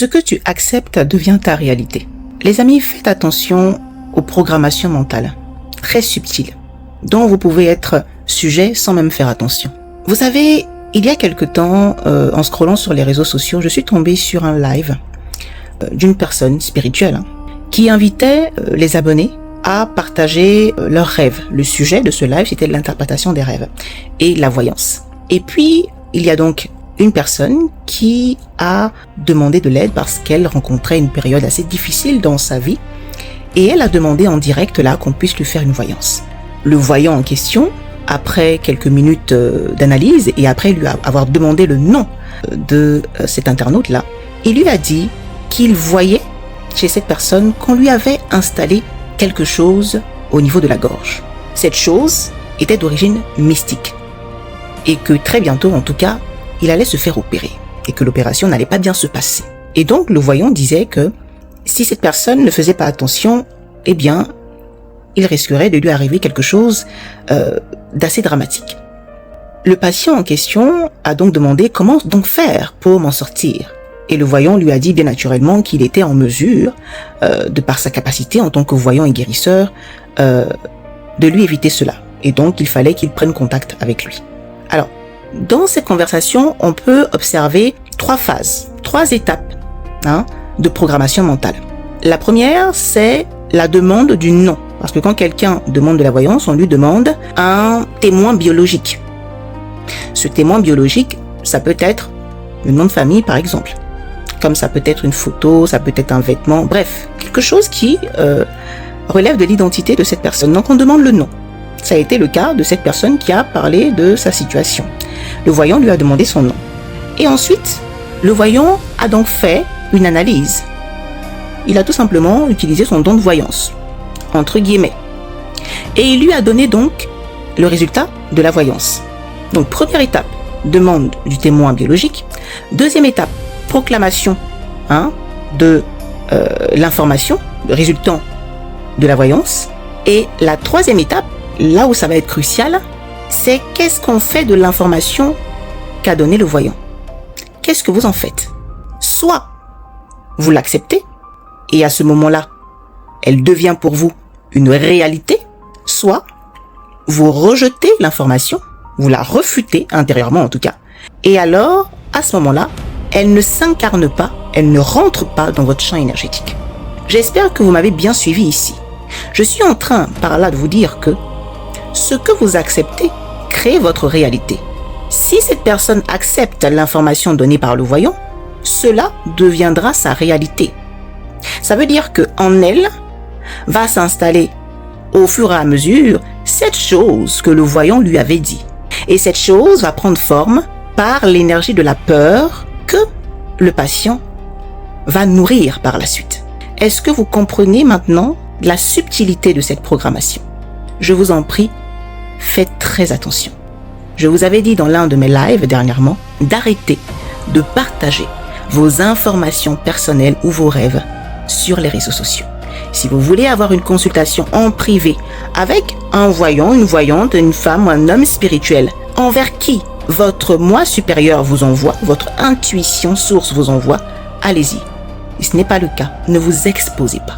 Ce que tu acceptes devient ta réalité. Les amis, faites attention aux programmations mentales, très subtiles, dont vous pouvez être sujet sans même faire attention. Vous savez, il y a quelque temps, en scrollant sur les réseaux sociaux, je suis tombée sur un live d'une personne spirituelle qui invitait les abonnés à partager leurs rêves. Le sujet de ce live, c'était l'interprétation des rêves et la voyance. Et puis, il y a donc une personne qui a demandé de l'aide parce qu'elle rencontrait une période assez difficile dans sa vie et elle a demandé en direct là qu'on puisse lui faire une voyance. Le voyant en question, après quelques minutes d'analyse et après lui avoir demandé le nom de cet internaute-là, il lui a dit qu'il voyait chez cette personne qu'on lui avait installé quelque chose au niveau de la gorge. Cette chose était d'origine mystique et que très bientôt, en tout cas, il allait se faire opérer et que l'opération n'allait pas bien se passer. Et donc, le voyant disait que si cette personne ne faisait pas attention, eh bien, il risquerait de lui arriver quelque chose d'assez dramatique. Le patient en question a donc demandé comment donc faire pour m'en sortir. Et le voyant lui a dit bien naturellement qu'il était en mesure, de par sa capacité en tant que voyant et guérisseur, de lui éviter cela. Et donc, il fallait qu'il prenne contact avec lui. Alors, dans cette conversation, on peut observer 3 phases, 3 étapes de programmation mentale. La première, c'est la demande du nom. Parce que quand quelqu'un demande de la voyance, on lui demande un témoin biologique. Ce témoin biologique, ça peut être le nom de famille, par exemple. Comme ça peut être une photo, ça peut être un vêtement, bref, quelque chose qui relève de l'identité de cette personne. Donc on demande le nom. Ça a été le cas de cette personne qui a parlé de sa situation. Le voyant lui a demandé son nom. Et ensuite, le voyant a donc fait une analyse. Il a tout simplement utilisé son don de voyance, entre guillemets. Et il lui a donné donc le résultat de la voyance. Donc première étape, demande du témoin biologique. Deuxième étape, proclamation de l'information résultant de la voyance. Et la troisième étape, là où ça va être crucial, c'est qu'est-ce qu'on fait de l'information qu'a donnée le voyant. Qu'est-ce que vous en faites? Soit vous l'acceptez, et à ce moment-là, elle devient pour vous une réalité, soit vous rejetez l'information, vous la refutez intérieurement en tout cas, et alors, à ce moment-là, elle ne s'incarne pas, elle ne rentre pas dans votre champ énergétique. J'espère que vous m'avez bien suivi ici. Je suis en train par là de vous dire que ce que vous acceptez crée votre réalité. Si cette personne accepte l'information donnée par le voyant, cela deviendra sa réalité. Ça veut dire que en elle va s'installer au fur et à mesure cette chose que le voyant lui avait dit. Et cette chose va prendre forme par l'énergie de la peur que le patient va nourrir par la suite. Est-ce que vous comprenez maintenant la subtilité de cette programmation? Je vous en prie, faites très attention. Je vous avais dit dans l'un de mes lives dernièrement d'arrêter de partager vos informations personnelles ou vos rêves sur les réseaux sociaux. Si vous voulez avoir une consultation en privé avec un voyant, une voyante, une femme ou un homme spirituel, envers qui votre moi supérieur vous envoie, votre intuition source vous envoie, allez-y. Si ce n'est pas le cas, ne vous exposez pas.